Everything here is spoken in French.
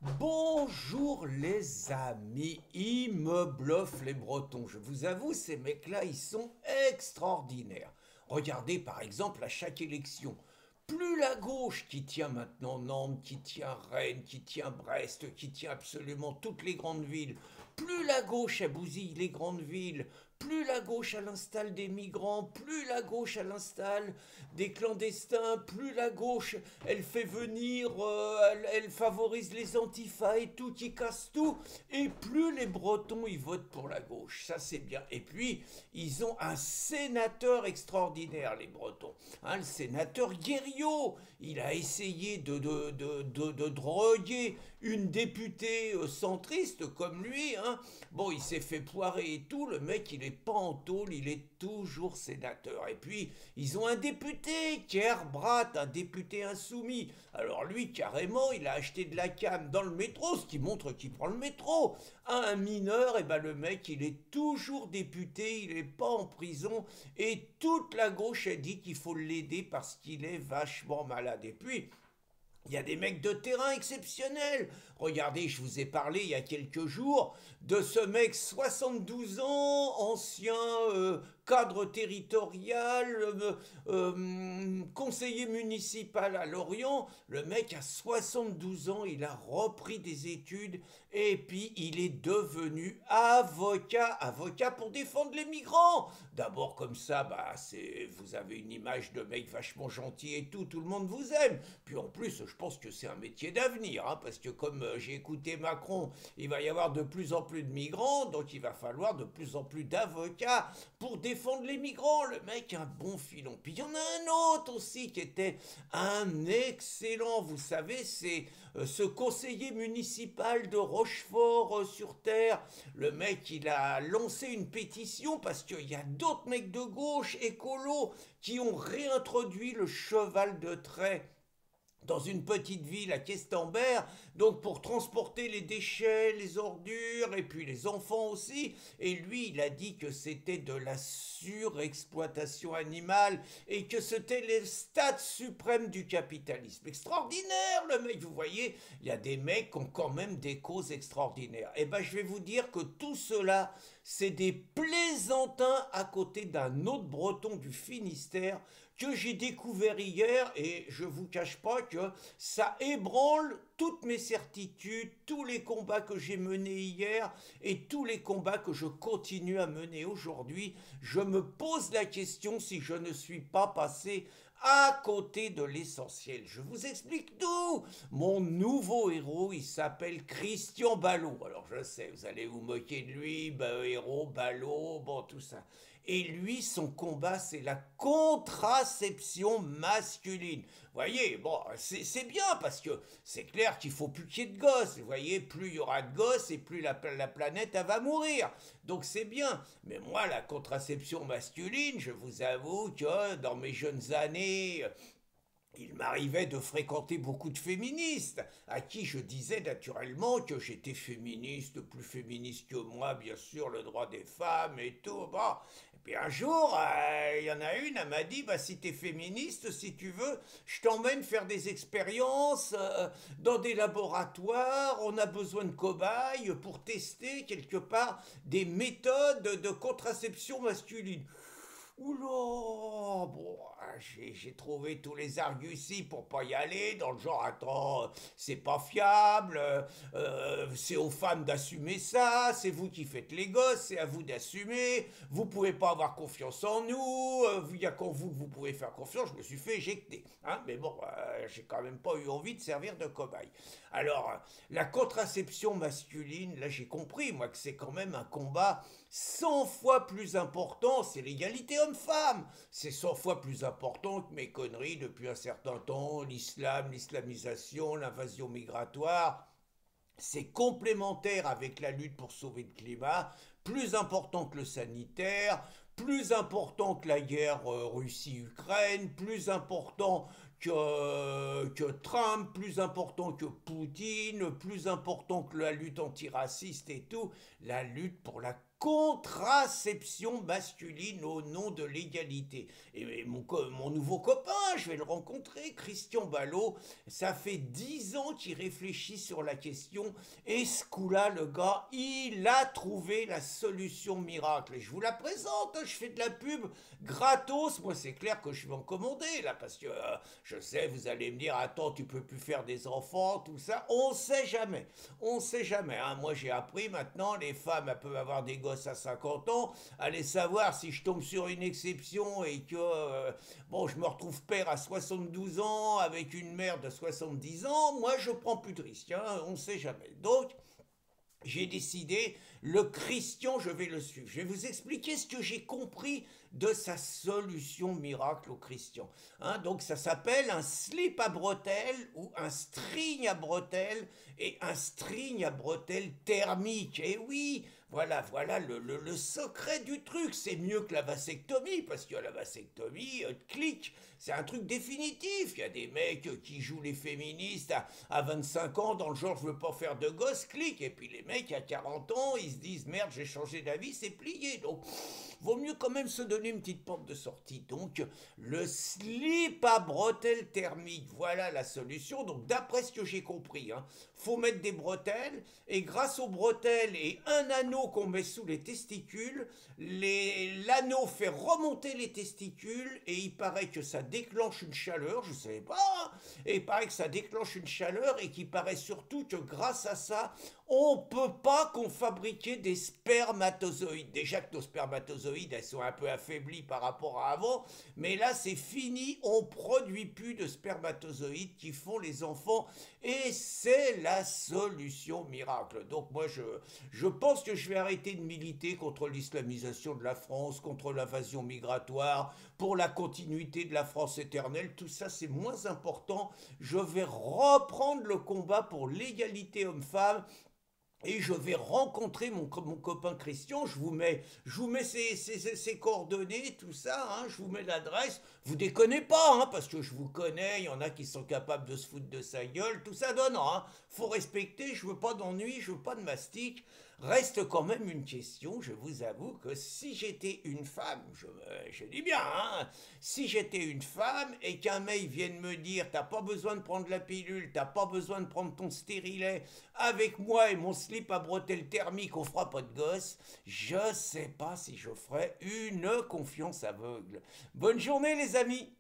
Bonjour les amis, ils me bluffent les Bretons. Je vous avoue, ces mecs-là, ils sont extraordinaires. Regardez par exemple à chaque élection. Plus la gauche qui tient maintenant Nantes, qui tient Rennes, qui tient Brest, qui tient absolument toutes les grandes villes, plus la gauche elle bousille les grandes villes, plus la gauche elle installe des migrants, plus la gauche elle installe des clandestins, plus la gauche elle fait venir, elle favorise les antifas et tout, qui casse tout, et plus les Bretons ils votent pour la gauche. Ça c'est bien. Et puis ils ont un sénateur extraordinaire, les Bretons. Hein, le sénateur Guerriot, il a essayé de droguer une députée centriste comme lui. Hein. Bon, il s'est fait poirer et tout. Le mec, il est pas en tôle, il est toujours sénateur. Et puis, ils ont un député, Kerbrat, un député insoumis. Alors lui, carrément, il a acheté de la cam dans le métro, ce qui montre qu'il prend le métro. Un mineur, et ben le mec, il est toujours député, il est pas en prison. Et toute la gauche a dit qu'il faut l'aider parce qu'il est vachement malade. Et puis, il y a des mecs de terrain exceptionnels. Regardez, je vous ai parlé il y a quelques jours de ce mec 72 ans, ancien cadre territorial, conseiller municipal à Lorient. Le mec a 72 ans, il a repris des études et puis il est devenu avocat pour défendre les migrants. D'abord comme ça, bah vous avez une image de mec vachement gentil et tout le monde vous aime. Puis en plus, je pense que c'est un métier d'avenir, hein, parce que comme j'ai écouté Macron, il va y avoir de plus en plus de migrants, donc il va falloir de plus en plus d'avocats pour défendre les migrants. Le mec a un bon filon. Puis il y en a un autre aussi qui était un excellent, vous savez, c'est ce conseiller municipal de Rochefort-sur-Terre. Le mec, il a lancé une pétition parce qu'il y a d'autres mecs de gauche, écolos, qui ont réintroduit le cheval de trait dans une petite ville à Questembert, donc pour transporter les déchets, les ordures, et puis les enfants aussi. Et lui, il a dit que c'était de la surexploitation animale et que c'était les stades suprêmes du capitalisme. Extraordinaire, le mec, vous voyez, il y a des mecs qui ont quand même des causes extraordinaires. Et ben, je vais vous dire que tout cela, c'est des plaisantins à côté d'un autre breton du Finistère que j'ai découvert hier, et je vous cache pas que ça ébranle toutes mes certitudes, tous les combats que j'ai menés hier et tous les combats que je continue à mener aujourd'hui. Je me pose la question si je ne suis pas passé à côté de l'essentiel. Je vous explique tout. Mon nouveau héros, il s'appelle Christian Ballot. Alors je sais, vous allez vous moquer de lui, héros, Ballot, bon tout ça. Et lui, son combat, c'est la contraception masculine. Vous voyez, bon, c'est bien parce que c'est clair qu'il faut plus qu'il y ait de gosses. Vous voyez, plus il y aura de gosses et plus la planète, elle va mourir. Donc c'est bien. Mais moi, la contraception masculine, je vous avoue que dans mes jeunes années, il m'arrivait de fréquenter beaucoup de féministes, à qui je disais naturellement que j'étais féministe, plus féministe que moi, bien sûr, le droit des femmes et tout. Bon. Et puis un jour, il y en a une, elle m'a dit, bah, si t'es féministe, si tu veux, je t'emmène faire des expériences dans des laboratoires, on a besoin de cobayes pour tester quelque part des méthodes de contraception masculine. Oula, bon, j'ai trouvé tous les arguties pour pas y aller, dans le genre, attends, c'est pas fiable, c'est aux femmes d'assumer ça, c'est vous qui faites les gosses, c'est à vous d'assumer, vous pouvez pas avoir confiance en nous, il y a qu'en vous que vous pouvez faire confiance, je me suis fait éjecter, hein, mais bon, j'ai quand même pas eu envie de servir de cobaye. Alors, la contraception masculine, là j'ai compris, moi, que c'est quand même un combat 100 fois plus important, c'est l'égalité homme-femme. C'est 100 fois plus important que mes conneries depuis un certain temps, l'islam, l'islamisation, l'invasion migratoire. C'est complémentaire avec la lutte pour sauver le climat, plus important que le sanitaire, plus important que la guerre Russie-Ukraine, plus important que Trump, plus important que Poutine, plus important que la lutte antiraciste et tout, la lutte pour la contraception masculine au nom de l'égalité. Et mon nouveau copain, je vais le rencontrer, Christian Ballot, ça fait 10 ans qu'il réfléchit sur la question, et ce coup-là, le gars, il a trouvé la solution miracle. Et je vous la présente, je fais de la pub gratos, moi c'est clair que je vais en commander, là, parce que je sais, vous allez me dire, attends, tu peux plus faire des enfants, tout ça, on sait jamais, hein. Moi j'ai appris maintenant, les femmes, elles peuvent avoir des gosses à 50 ans, allez savoir si je tombe sur une exception et que, bon, je me retrouve père à 72 ans avec une mère de 70 ans, moi je prends plus de risques, hein, on sait jamais. Donc, j'ai décidé, le Christian, je vais le suivre. Je vais vous expliquer ce que j'ai compris de sa solution miracle au Christian. Hein, donc ça s'appelle un slip à bretelles ou un string à bretelles et un string à bretelles thermique. Et oui, voilà le secret du truc. C'est mieux que la vasectomie, parce que la vasectomie, clic, c'est un truc définitif. Il y a des mecs qui jouent les féministes à 25 ans dans le genre je veux pas faire de gosse, clic. Et puis les mecs à 40 ans, ils se disent merde, j'ai changé d'avis, c'est plié. Donc, vaut mieux quand même se donner une petite porte de sortie. Donc, le slip à bretelles thermique, voilà la solution. Donc, d'après ce que j'ai compris, hein, faut mettre des bretelles, et grâce aux bretelles et un anneau qu'on met sous les testicules, l'anneau fait remonter les testicules, et il paraît que ça déclenche une chaleur, je ne savais pas, hein, et il paraît que ça déclenche une chaleur, et qu'il paraît surtout que grâce à ça, on ne peut pas qu'on fabriquer des spermatozoïdes. Déjà que nos spermatozoïdes, elles sont un peu affaiblies par rapport à avant, mais là c'est fini, on produit plus de spermatozoïdes qui font les enfants, et c'est la solution miracle. Donc moi je pense que je vais arrêter de militer contre l'islamisation de la France, contre l'invasion migratoire, pour la continuité de la France éternelle, tout ça c'est moins important. Je vais reprendre le combat pour l'égalité homme-femme, et je vais rencontrer mon copain Christian, je vous mets ses coordonnées, tout ça, hein, je vous mets l'adresse, vous déconnez pas, hein, parce que je vous connais, il y en a qui sont capables de se foutre de sa gueule, tout ça donne, hein, faut respecter, je veux pas d'ennui, je veux pas de mastic. Reste quand même une question, je vous avoue que si j'étais une femme, je dis bien, hein, si j'étais une femme et qu'un mec vienne me dire t'as pas besoin de prendre la pilule, t'as pas besoin de prendre ton stérilet, avec moi et mon slip à bretelles thermique, on fera pas de gosse, je sais pas si je ferais une confiance aveugle. Bonne journée les amis!